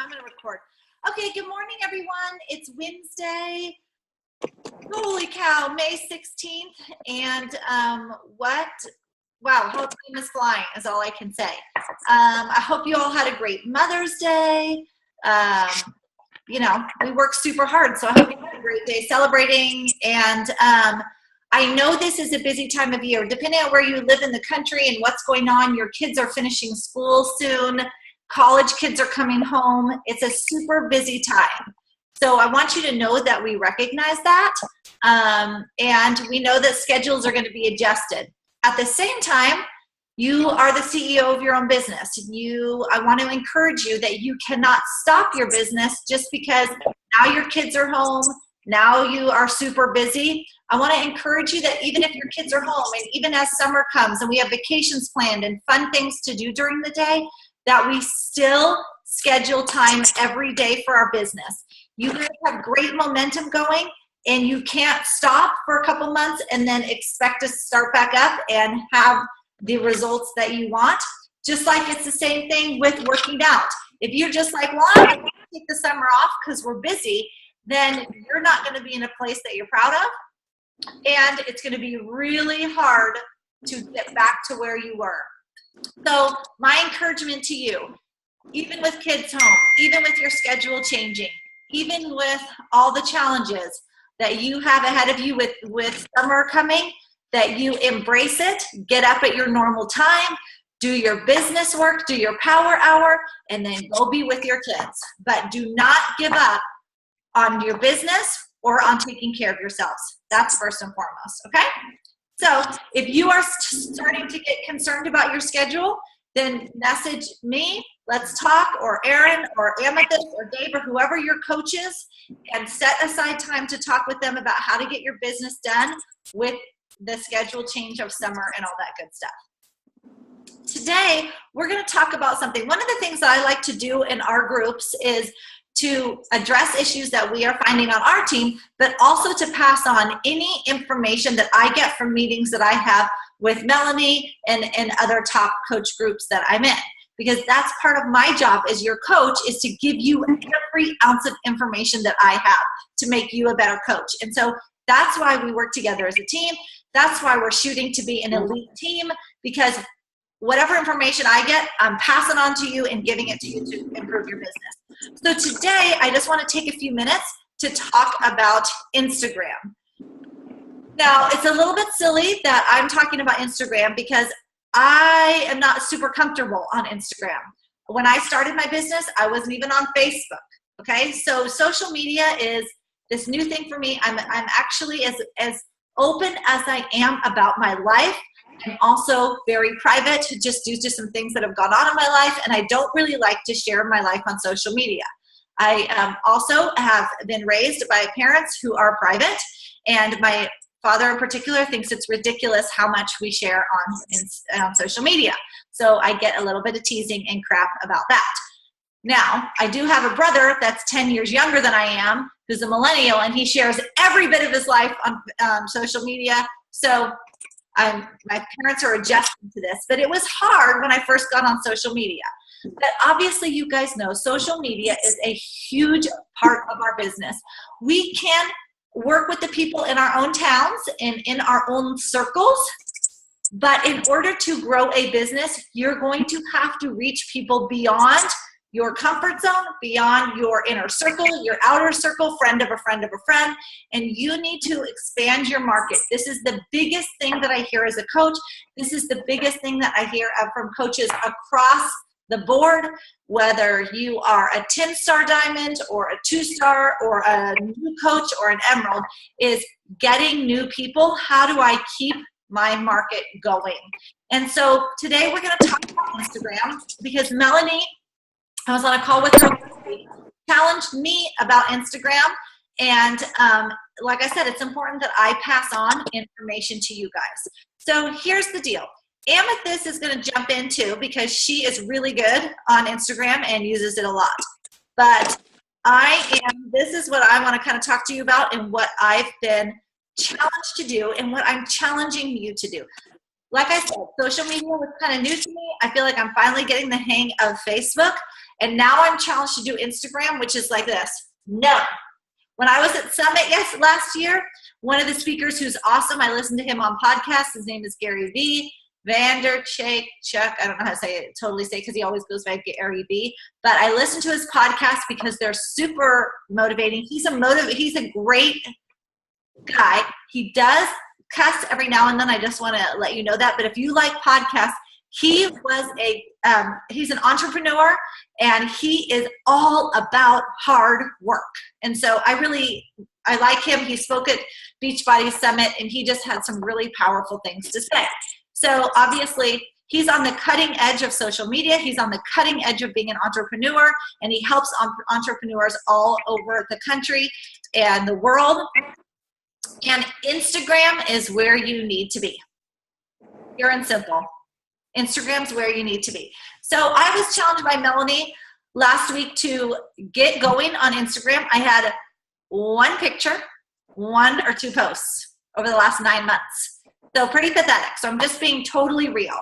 I'm going to record. Okay, good morning, everyone. It's Wednesday. Holy cow, May 16th. And wow, how time is flying is all I can say. I hope you all had a great Mother's Day. You know, we work super hard, so I hope you had a great day celebrating. And I know this is a busy time of year. Depending on where you live in the country and what's going on, your kids are finishing school soon. College kids are coming home. It's a super busy time. So I want you to know that we recognize that. And we know that schedules are going to be adjusted. At the same time, you are the CEO of your own business. I want to encourage you that you cannot stop your business just because now your kids are home, now you are super busy. I want to encourage you that even if your kids are home and even as summer comes and we have vacations planned and fun things to do during the day, that we still schedule time every day for our business. You guys have great momentum going, and you can't stop for a couple months and then expect to start back up and have the results that you want. Just like it's the same thing with working out. If you're just like, well, I'm going to take the summer off because we're busy, then you're not going to be in a place that you're proud of, and it's going to be really hard to get back to where you were. So my encouragement to you, even with kids home, even with your schedule changing, even with all the challenges that you have ahead of you with summer coming, that you embrace it, get up at your normal time, do your business work, do your power hour, and then go be with your kids. But do not give up on your business or on taking care of yourselves. That's first and foremost, okay? So if you are starting to get concerned about your schedule, then message me, let's talk, or Erin, or Amethyst, or Dave, or whoever your coach is, and set aside time to talk with them about how to get your business done with the schedule change of summer and all that good stuff. Today, we're going to talk about something. One of the things that I like to do in our groups is to address issues that we are finding on our team, but also to pass on any information that I get from meetings that I have with Melanie and other top coach groups that I'm in. Because that's part of my job as your coach, is to give you every ounce of information that I have to make you a better coach. And so that's why we work together as a team. That's why we're shooting to be an elite team, because whatever information I get, I'm passing on to you and giving it to you to improve your business. So today, I just want to take a few minutes to talk about Instagram. Now, it's a little bit silly that I'm talking about Instagram because I am not super comfortable on Instagram. When I started my business, I wasn't even on Facebook, okay? So social media is this new thing for me. I'm actually as open as I am about my life. I'm also very private, just due to some things that have gone on in my life, and I don't really like to share my life on social media. I also have been raised by parents who are private, and my father in particular thinks it's ridiculous how much we share on social media. So I get a little bit of teasing and crap about that. Now, I do have a brother that's 10 years younger than I am, who's a millennial, and he shares every bit of his life on social media. So my parents are adjusting to this, but it was hard when I first got on social media. But obviously, you guys know social media is a huge part of our business. We can work with the people in our own towns and in our own circles, but in order to grow a business, you're going to have to reach people beyond your comfort zone, beyond your inner circle, your outer circle, friend of a friend of a friend, and you need to expand your market. This is the biggest thing that I hear as a coach. This is the biggest thing that I hear from coaches across the board, whether you are a 10-star diamond or a 2-star or a new coach or an emerald, is getting new people. How do I keep my market going? And so today we're going to talk about Instagram, because Melanie, I was on a call with her, challenged me about Instagram. And like I said, it's important that I pass on information to you guys. So here's the deal. Amethyst is going to jump in too, because she is really good on Instagram and uses it a lot. But this is what I want to kind of talk to you about and what I've been challenged to do and what I'm challenging you to do. Like I said, social media was kind of new to me. I feel like I'm finally getting the hang of Facebook. And now I'm challenged to do Instagram, which is like this. No. When I was at Summit last year, one of the speakers who's awesome, I listened to him on podcasts. His name is Gary V. Vaynerchuk. I don't know how to say it, because he always goes by Gary V. But I listen to his podcast because they're super motivating. He's a great guy. He does cuss every now and then. I just want to let you know that. But if you like podcasts, he's an entrepreneur, and he is all about hard work. And so I like him. He spoke at Beachbody Summit, and he just had some really powerful things to say. So obviously, he's on the cutting edge of social media. He's on the cutting edge of being an entrepreneur, and he helps entrepreneurs all over the country and the world. And Instagram is where you need to be. Pure and simple. Instagram's where you need to be. So I was challenged by Melanie last week to get going on Instagram. I had one picture, 1 or 2 posts over the last 9 months. So pretty pathetic. So I'm just being totally real.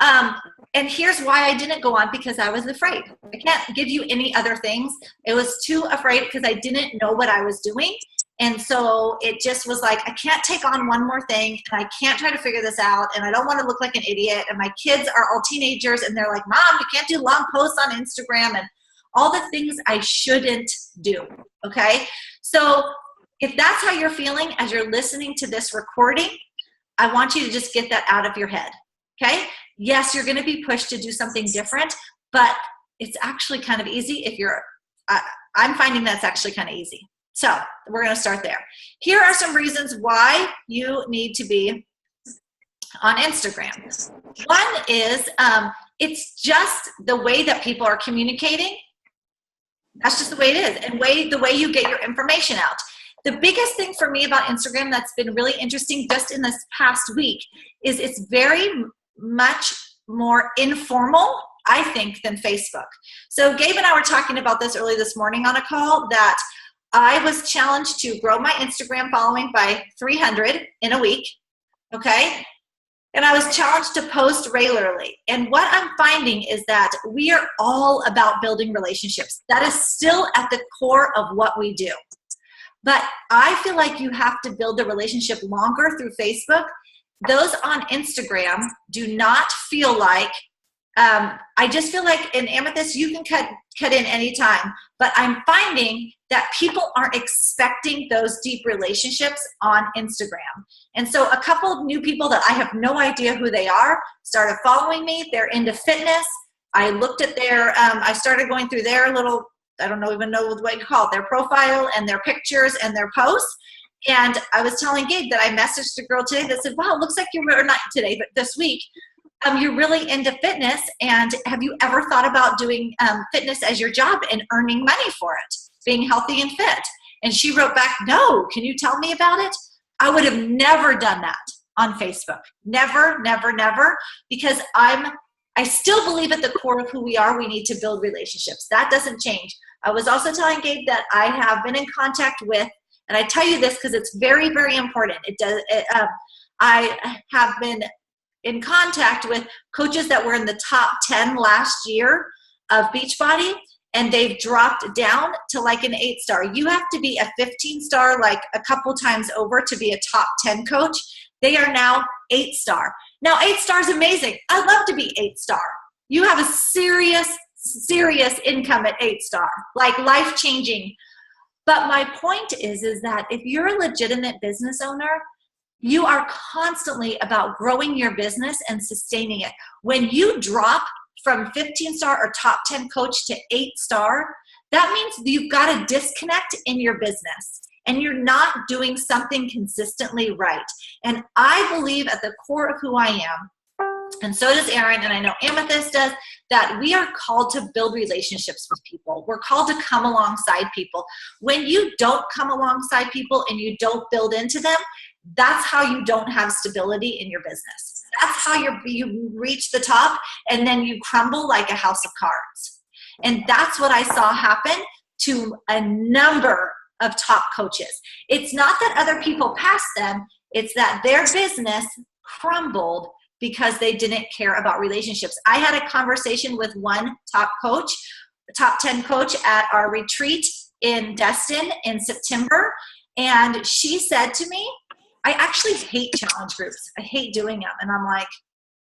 And here's why I didn't go on, because I was afraid. I can't give you any other things. It was too afraid because I didn't know what I was doing. And so it just was like, I can't take on one more thing, and I can't try to figure this out, and I don't want to look like an idiot. And my kids are all teenagers, and they're like, Mom, you can't do long posts on Instagram, and all the things I shouldn't do, okay? So if that's how you're feeling as you're listening to this recording, I want you to just get that out of your head, okay? Yes, you're going to be pushed to do something different, but it's actually kind of easy if you're, I'm finding that's actually kind of easy. So we're going to start there. Here are some reasons why you need to be on Instagram. One is it's just the way that people are communicating. That's just the way it is, and the way you get your information out. The biggest thing for me about Instagram that's been really interesting just in this past week is it's very much more informal, I think, than Facebook. So Gabe and I were talking about this early this morning on a call, that I was challenged to grow my Instagram following by 300 in a week, okay? And I was challenged to post regularly. And what I'm finding is that we are all about building relationships. That is still at the core of what we do. But I feel like you have to build the relationship longer through Facebook. Those on Instagram do not feel like, I just feel like in Amethyst, you can cut in anytime. But I'm finding that people aren't expecting those deep relationships on Instagram. And so a couple of new people that I have no idea who they are started following me. They're into fitness. I looked at I started going through their little, I don't even know what you call it, their profile and their pictures and their posts. And I was telling Gabe that I messaged a girl today that said, wow, it looks like or not today, but this week, you're really into fitness. And have you ever thought about doing fitness as your job and earning money for it, being healthy and fit? And she wrote back, no, can you tell me about it? I would have never done that on Facebook. Never, never, never, because I still believe at the core of who we are, we need to build relationships. That doesn't change. I was also telling Gabe that I have been in contact with, and I tell you this because it's very, very important. I have been in contact with coaches that were in the top 10 last year of Beachbody, and they've dropped down to like an 8-star. You have to be a 15-star like a couple times over to be a top 10 coach. They are now 8-star. Now 8-star is amazing. I'd love to be 8-star. You have a serious income at 8-star, like life-changing. But my point is that if you're a legitimate business owner, you are constantly about growing your business and sustaining it. When you drop from 15-star or top 10 coach to 8-star, that means you've got a disconnect in your business and you're not doing something consistently right. And I believe at the core of who I am, and so does Erin, and I know Amethyst does, that we are called to build relationships with people. We're called to come alongside people. When you don't come alongside people and you don't build into them, that's how you don't have stability in your business. That's how you reach the top and then you crumble like a house of cards. And that's what I saw happen to a number of top coaches. It's not that other people passed them, it's that their business crumbled because they didn't care about relationships. I had a conversation with one top coach top 10 coach at our retreat in Destin in September. And she said to me, I actually hate challenge groups. I hate doing them. And I'm like,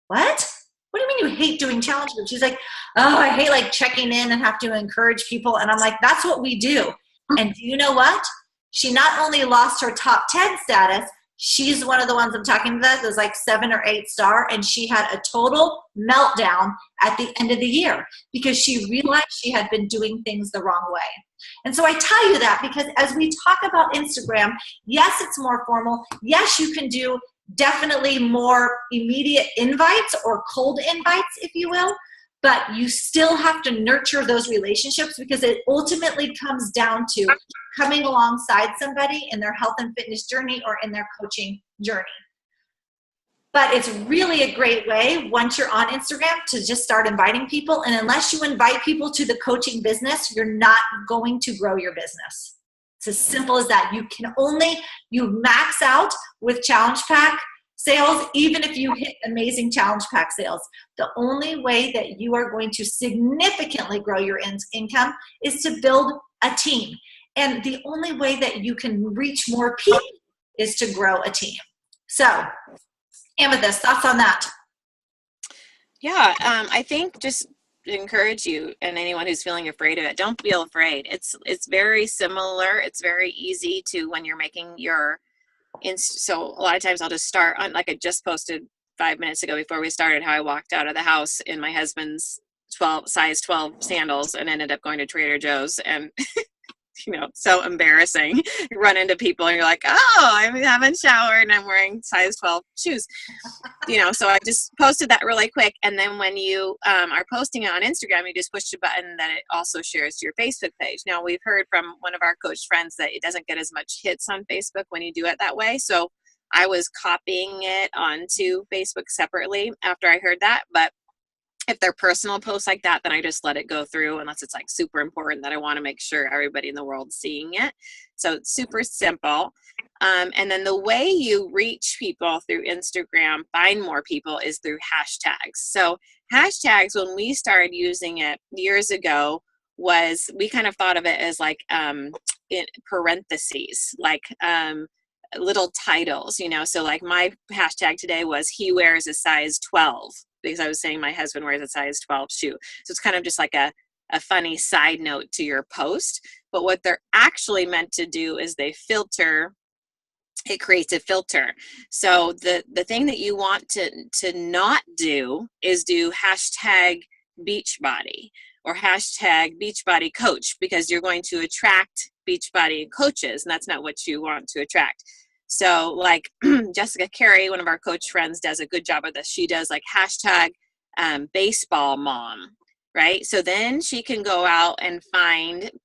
what? What do you mean you hate doing challenge groups? She's like, oh, I hate like checking in and have to encourage people. And I'm like, that's what we do. And do you know what? She not only lost her top 10 status, she's one of the ones I'm talking about that was like 7 or 8 star, and she had a total meltdown at the end of the year because she realized she had been doing things the wrong way. And so I tell you that because as we talk about Instagram, yes, it's more formal. Yes, you can do definitely more immediate invites or cold invites, if you will, but you still have to nurture those relationships because it ultimately comes down to coming alongside somebody in their health and fitness journey or in their coaching journey. But it's really a great way once you're on Instagram to just start inviting people. And unless you invite people to the coaching business, you're not going to grow your business. It's as simple as that. You max out with challenge pack sales, even if you hit amazing challenge pack sales. The only way that you are going to significantly grow your income is to build a team. And the only way that you can reach more people is to grow a team. So, Amethyst, thoughts on that? Yeah, I think just encourage you and anyone who's feeling afraid of it, don't feel afraid. It's very similar. It's very easy to when you're making your so a lot of times I'll just start on, like I just posted 5 minutes ago before we started, how I walked out of the house in my husband's size 12 sandals and ended up going to Trader Joe's, and so embarrassing. You run into people and you're like, oh, I haven't showered and I'm wearing size 12 shoes. So I just posted that really quick. And then when you are posting it on Instagram, you just push a button that it also shares to your Facebook page. Now, we've heard from one of our coach friends that it doesn't get as much hits on Facebook when you do it that way. So I was copying it onto Facebook separately after I heard that. But if they're personal posts like that, then I just let it go through unless it's like super important that I want to make sure everybody in the world's seeing it. So it's super simple. And then the way you reach people through Instagram, find more people, is through hashtags. So hashtags, when we started using it years ago, we kind of thought of it as like in parentheses, like little titles, so like my hashtag today was he wears a size 12 because I was saying my husband wears a size 12 shoe. So it's kind of just like a funny side note to your post. But what they're actually meant to do is it creates a filter. So the thing that you want to not do is do hashtag Beachbody or hashtag Beachbody coach, because you're going to attract Beachbody coaches, and that's not what you want to attract. So like Jessica Carey, one of our coach friends, does a good job of this. She does like hashtag baseball mom, right? So then she can go out and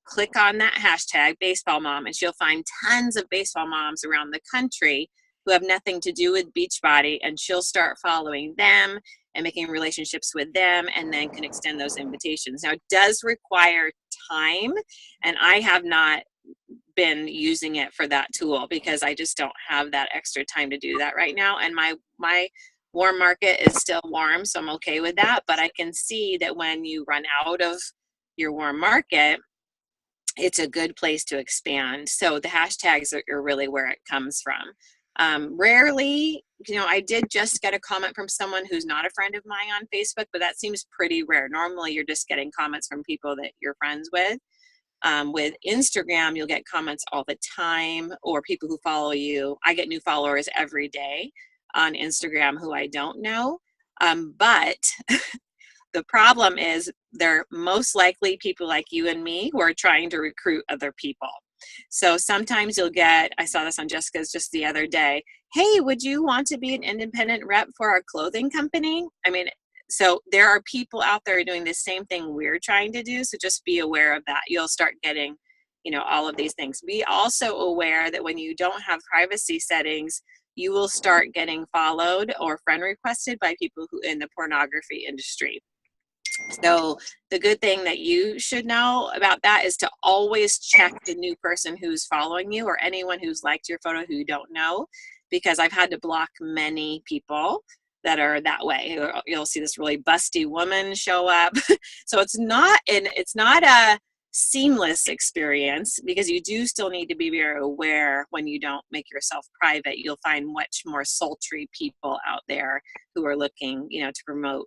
click on that hashtag baseball mom, and she'll find tons of baseball moms around the country who have nothing to do with Beachbody, and she'll start following them and making relationships with them, and then can extend those invitations. Now, it does require time, and I have not been using it for that tool because I just don't have that extra time to do that right now. And my warm market is still warm, so I'm okay with that. But I can see that when you run out of your warm market, it's a good place to expand. So the hashtags are really where it comes from. Rarely, I did just get a comment from someone who's not a friend of mine on Facebook, but that seems pretty rare. Normally, you're just getting comments from people that you're friends with. With Instagram, you'll get comments all the time, or people who follow you. I get new followers every day on Instagram who I don't know. But the problem is they're most likely people like you and me who are trying to recruit other people. So sometimes I saw this on Jessica's just the other day. Hey, would you want to be an independent rep for our clothing company? So there are people out there doing the same thing we're trying to do. So just be aware of that. You'll start getting, all of these things. Be also aware that when you don't have privacy settings, you will start getting followed or friend requested by people who in the pornography industry. So the good thing that you should know about that is to always check the new person who's following you or anyone who's liked your photo who you don't know, because I've had to block many people that are that way. You'll see this really busty woman show up. So it's not a seamless experience, because you do still need to be very aware when you don't make yourself private. You'll find much more sultry people out there who are looking, to promote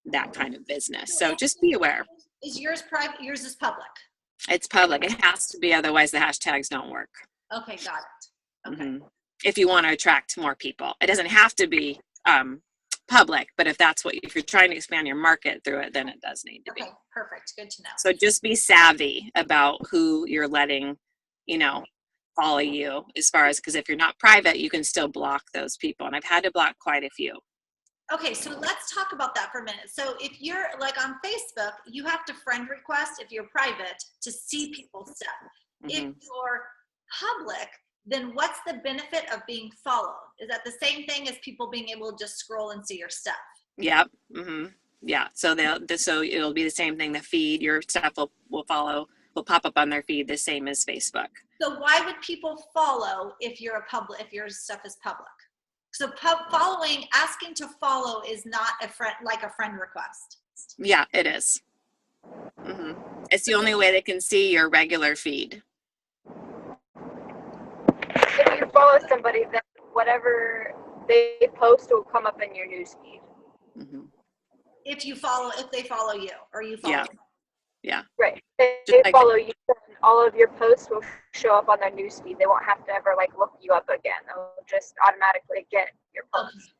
that kind of business. So just be aware. Is yours private? Yours is public? It's public. It has to be, otherwise the hashtags don't work. Okay, got it. Okay. Mm-hmm. If you want to attract more people, it doesn't have to be public, but if you're trying to expand your market through it, then it does need to be. Okay, perfect. Good to know. So just be savvy about who you're letting, follow you, as far as, because if you're not private, you can still block those people. And I've had to block quite a few. Okay, so let's talk about that for a minute. So if you're like on Facebook, you have to friend request if you're private to see people's stuff. Mm-hmm. If you're public, then what's the benefit of being followed? Is that the same thing as people being able to just scroll and see your stuff? Yep. Mm-hmm. Yeah. So so it'll be the same thing. The feed, your stuff will pop up on their feed the same as Facebook. So why would people follow if your stuff is public? So asking to follow is not a friend request. Yeah, it is. Mm-hmm. It's the only way they can see your regular feed. If you follow somebody, then whatever they post will come up in your newsfeed. Mm-hmm. If they follow you, or you follow them. Yeah. Right. If they follow you, then all of your posts will show up on their newsfeed. They won't have to ever look you up again. They'll just automatically get your posts.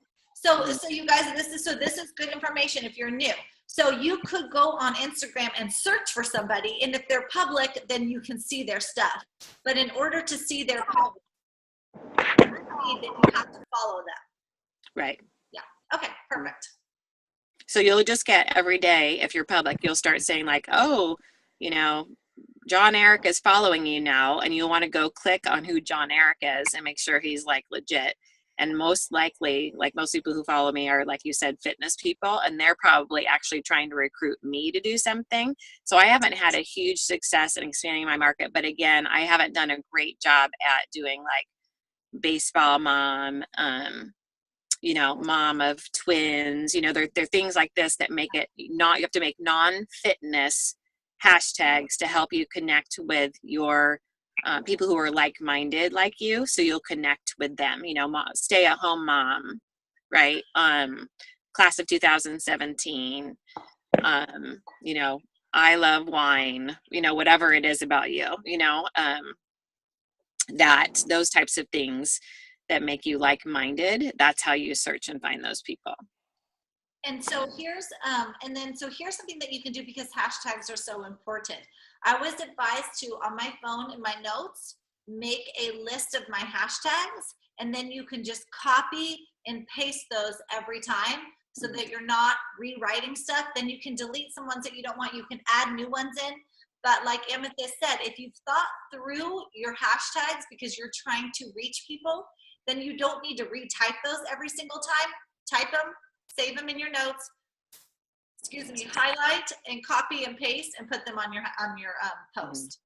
Okay. So you guys, this is good information if you're new. So you could go on Instagram and search for somebody, and if they're public, then you can see their stuff. But in order to see their public, then you have to follow them. Right. Yeah. Okay. Perfect. So you'll just get every day, if you're public, you'll start saying oh, John Eric is following you now, and you'll want to go click on who John Eric is and make sure he's legit. And most likely, most people who follow me are, like you said, fitness people, and they're probably actually trying to recruit me to do something. So I haven't had a huge success in expanding my market, but again, I haven't done a great job at doing baseball mom, mom of twins, there are things like this that make it you have to make non-fitness hashtags to help you connect with your people who are like-minded like you, so you'll connect with them. Stay-at-home mom, right? Class of 2017. I love wine. Whatever it is about you. That those types of things that make you like-minded. That's how you search and find those people. And so here's something that you can do, because hashtags are so important. I was advised to, on my phone in my notes, make a list of my hashtags, and then you can just copy and paste those every time so that you're not rewriting stuff. Then you can delete some ones that you don't want. You can add new ones in. But like Amethyst said, if you've thought through your hashtags because you're trying to reach people, then you don't need to retype those every single time. Type them, save them in your notes, highlight and copy and paste and put them on your post.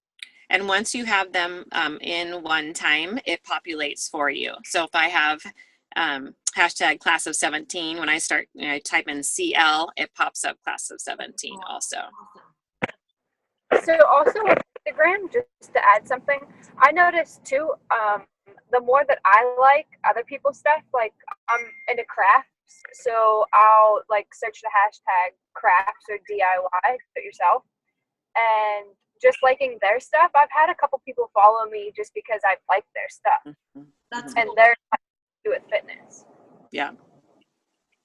And once you have them in one time, it populates for you. So if I have hashtag class of 17, when I start, I type in CL, it pops up class of 17 also. So also with Instagram, just to add something, I noticed too, the more that I like other people's stuff, I'm into crafts, so I'll search the hashtag crafts or DIY, do it yourself, and just liking their stuff. I've had a couple people follow me just because I like their stuff. That's and cool. they're not do with fitness. Yeah.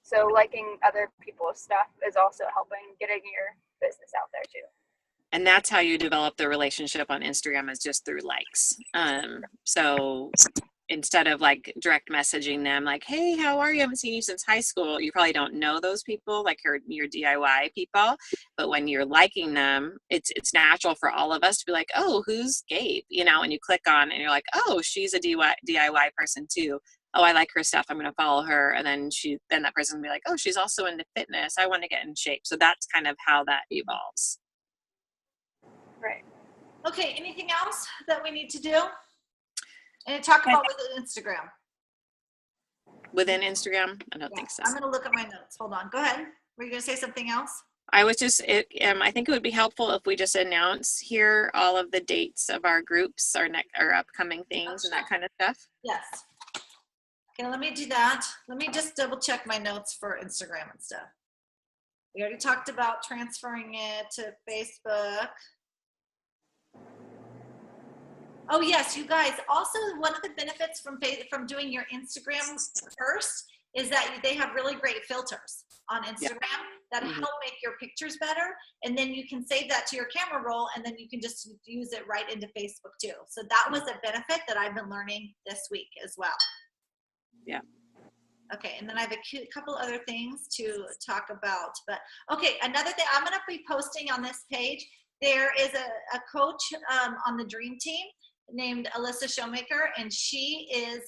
So liking other people's stuff is also helping getting your business out there too. And that's how you develop the relationship on Instagram, is just through likes. So instead of direct messaging them hey, how are you? I haven't seen you since high school. You probably don't know those people, your DIY people. But when you're liking them, it's natural for all of us to be oh, who's Gabe? And you click on and you're oh, she's a DIY person too. Oh, I like her stuff. I'm going to follow her. And then that person will be oh, she's also into fitness. I want to get in shape. So that's kind of how that evolves. Right. Okay, anything else that we need to do? And talk about with Instagram. within Instagram? I don't Yeah, think so. I'm going to look at my notes. Hold on. Go ahead. Were you going to say something else? I was just, I think it would be helpful if we just announce here all of the dates of our groups, our upcoming things and that kind of stuff. Yes. Okay, let me do that. Let me just double check my notes for Instagram and stuff. We already talked about transferring it to Facebook. Oh yes, you guys. Also, one of the benefits from doing your Instagram first is that they have really great filters on Instagram that help make your pictures better. And then you can save that to your camera roll, and then you can just use it right into Facebook too. So that was a benefit that I've been learning this week as well. Yeah. Okay, and then I have a couple other things to talk about. But okay, another thing, I'm going to be posting on this page. There is a coach on the Dream Team named Alyssa Showmaker, and she is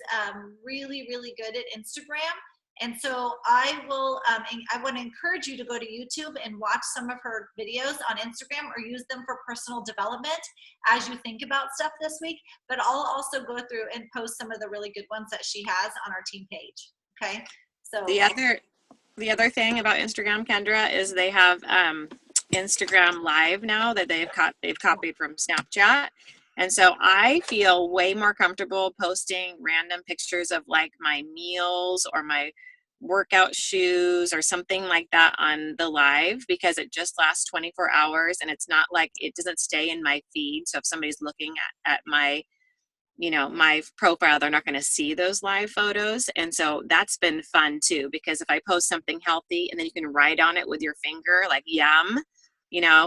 really, really good at Instagram. And so I want to encourage you to go to YouTube and watch some of her videos on Instagram, or use them for personal development as you think about stuff this week. But I'll also go through and post some of the really good ones that she has on our team page. Okay. So the other thing about Instagram, Kendra, is they have Instagram Live now that they've copied from Snapchat. And so I feel way more comfortable posting random pictures of like my meals or my workout shoes or something like that on the live, because it just lasts 24 hours and it's not like, it doesn't stay in my feed. So if somebody's looking at my, my profile, they're not going to see those live photos. And so that's been fun too, because if I post something healthy and then you can write on it with your finger, like yum,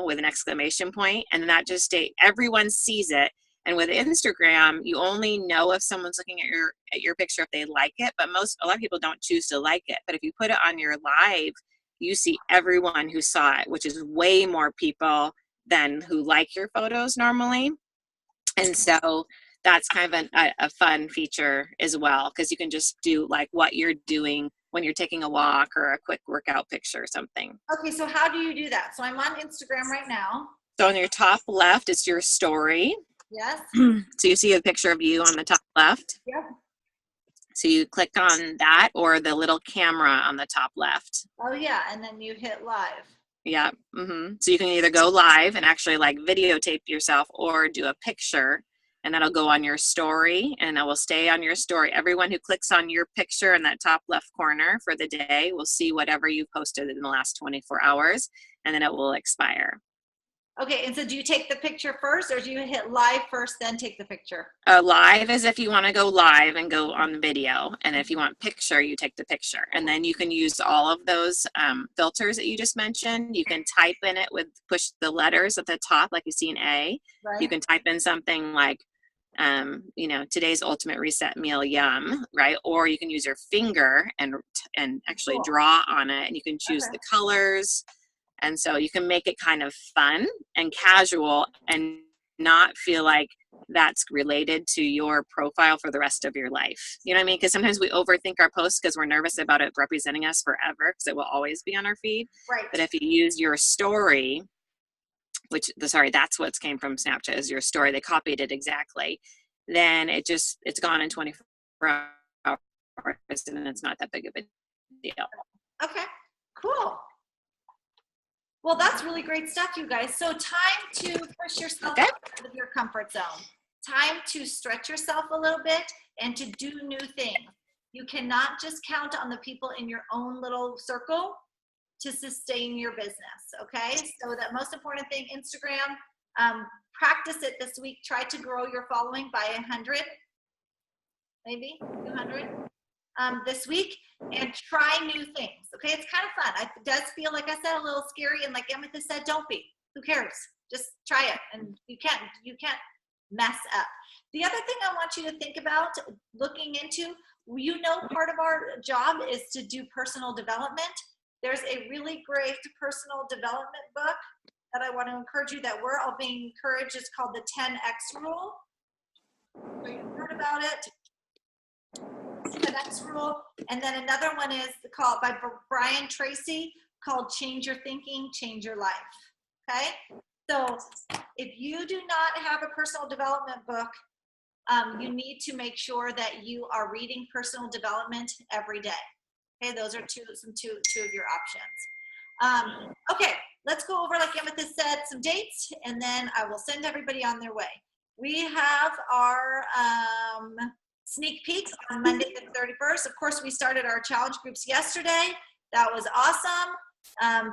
with an exclamation point, and then that just everyone sees it. And with Instagram, you only know if someone's looking at your picture if they like it, but a lot of people don't choose to like it. But if you put it on your live, you see everyone who saw it, which is way more people than who like your photos normally. And so that's kind of a fun feature as well, because you can just do like what you're doing when you're taking a walk or a quick workout picture or something. Okay, so how do you do that? So I'm on Instagram right now. So on your top left is your story. Yes. So you see a picture of you on the top left. Yeah. So you click on that, or the little camera on the top left. Oh yeah, and then you hit live. Yeah. So you can either go live and actually like videotape yourself, or do a picture, and that'll go on your story, and it will stay on your story. Everyone who clicks on your picture in that top left corner for the day will see whatever you posted in the last 24 hours, and then it will expire. Okay, and so do you take the picture first, or do you hit live first, then take the picture? Live is if you want to go live and go on video, and if you want picture, you take the picture. And then you can use all of those filters that you just mentioned. You can type in it push the letters at the top, like you see an A. Right. You can type in something like, today's ultimate reset meal, yum, right? Or you can use your finger and actually draw on it, and you can choose the colors. And so you can make it kind of fun and casual and not feel like that's related to your profile for the rest of your life. You know what I mean? Because sometimes we overthink our posts because we're nervous about it representing us forever, because it will always be on our feed. Right. But if you use your story, that's what came from Snapchat, is your story. They copied it exactly. Then it's gone in 24 hours, and it's not that big of a deal. Okay, cool. Well, that's really great stuff, you guys. So time to push yourself out of your comfort zone. Time to stretch yourself a little bit and to do new things. You cannot just count on the people in your own little circle to sustain your business, okay? So that most important thing, Instagram, practice it this week. Try to grow your following by 100, maybe 200 this week, and try new things, okay? It's kind of fun. It does feel, like I said, a little scary, and like Amethyst said, don't be. Who cares? Just try it, and you can't mess up. The other thing I want you to think about looking into, part of our job is to do personal development. There's a really great personal development book that I want to encourage you, that we're all being encouraged. It's called the 10X Rule. So you've heard about it. 10X Rule. And then another one is called by Brian Tracy, called Change Your Thinking, Change Your Life. Okay? So if you do not have a personal development book, you need to make sure that you are reading personal development every day. Okay, those are two of your options. Okay, let's go over, like Amethyst said, some dates, and then I will send everybody on their way. We have our sneak peek on Monday the 31st. Of course, we started our challenge groups yesterday. That was awesome.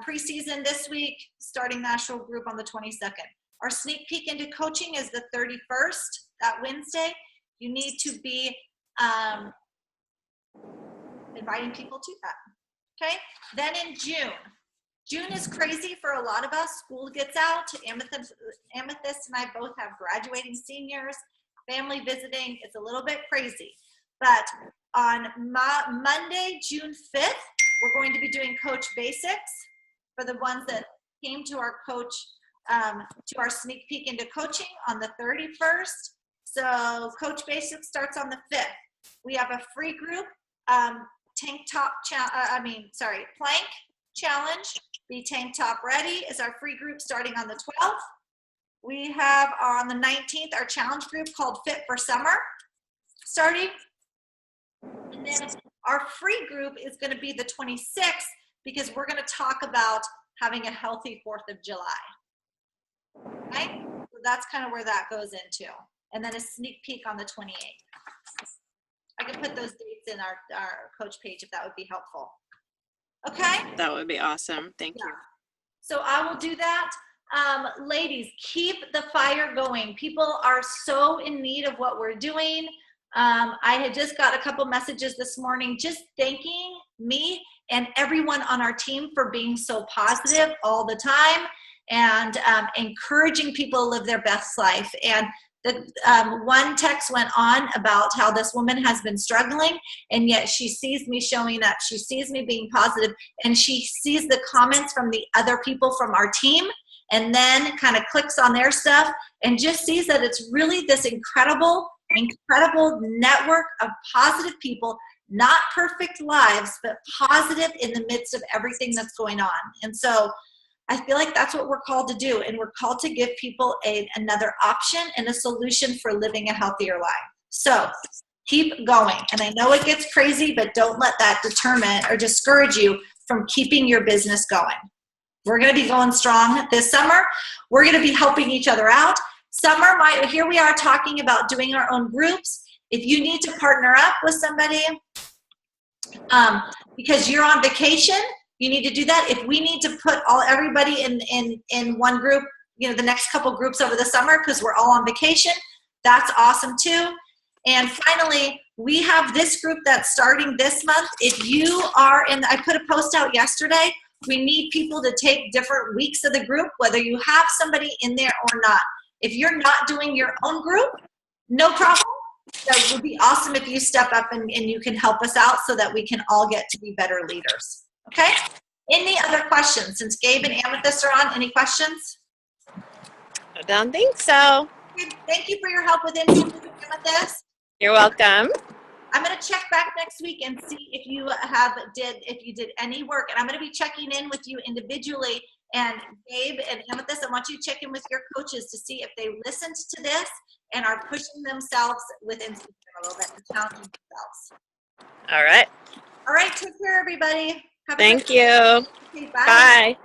Preseason this week, starting national group on the 22nd. Our sneak peek into coaching is the 31st, that Wednesday. You need to be inviting people to that. Okay, then in June is crazy for a lot of us. School gets out. Amethyst and I both have graduating seniors, family visiting. It's a little bit crazy. But on Monday, June 5th, we're going to be doing Coach Basics for the ones that came to our to our sneak peek into coaching on the 31st. So Coach Basics starts on the 5th. We have a free group, plank challenge. Be tank top ready is our free group starting on the 12th. We have on the 19th our challenge group called Fit for Summer starting. And then our free group is going to be the 26th because we're going to talk about having a healthy 4th of July. Okay? So that's kind of where that goes into. And then a sneak peek on the 28th. I can put those dates in our coach page if that would be helpful. Okay? That would be awesome. Thank you. So I will do that. Ladies, keep the fire going. People are so in need of what we're doing. I had just got a couple messages this morning just thanking me and everyone on our team for being so positive all the time and encouraging people to live their best life. And the one text went on about how this woman has been struggling, and yet she sees me showing up. She sees me being positive, and she sees the comments from the other people from our team, and then kind of clicks on their stuff and just sees that it's really this incredible network of positive people, not perfect lives, but positive in the midst of everything that's going on. And so I feel like that's what we're called to do, and we're called to give people another option and a solution for living a healthier life. So keep going. And I know it gets crazy, but don't let that determine or discourage you from keeping your business going. We're going to be going strong this summer. We're going to be helping each other out. Here we are talking about doing our own groups. If you need to partner up with somebody because you're on vacation, you need to do that. If we need to put everybody in one group, the next couple groups over the summer because we're all on vacation, that's awesome too. And finally, we have this group that's starting this month. If you are I put a post out yesterday. We need people to take different weeks of the group, whether you have somebody in there or not. If you're not doing your own group, no problem. That would be awesome if you step up and you can help us out so that we can all get to be better leaders. Okay? Any other questions? Since Gabe and Amethyst are on, any questions? I don't think so. Thank you for your help with Amethyst. You're welcome. I'm going to check back next week and see if you did any work. And I'm going to be checking in with you individually. And Gabe and Amethyst, I want you to check in with your coaches to see if they listened to this and are pushing themselves with Instagram a little bit and challenging themselves. All right. All right. Take care, everybody. Thank you. Okay, bye. Bye.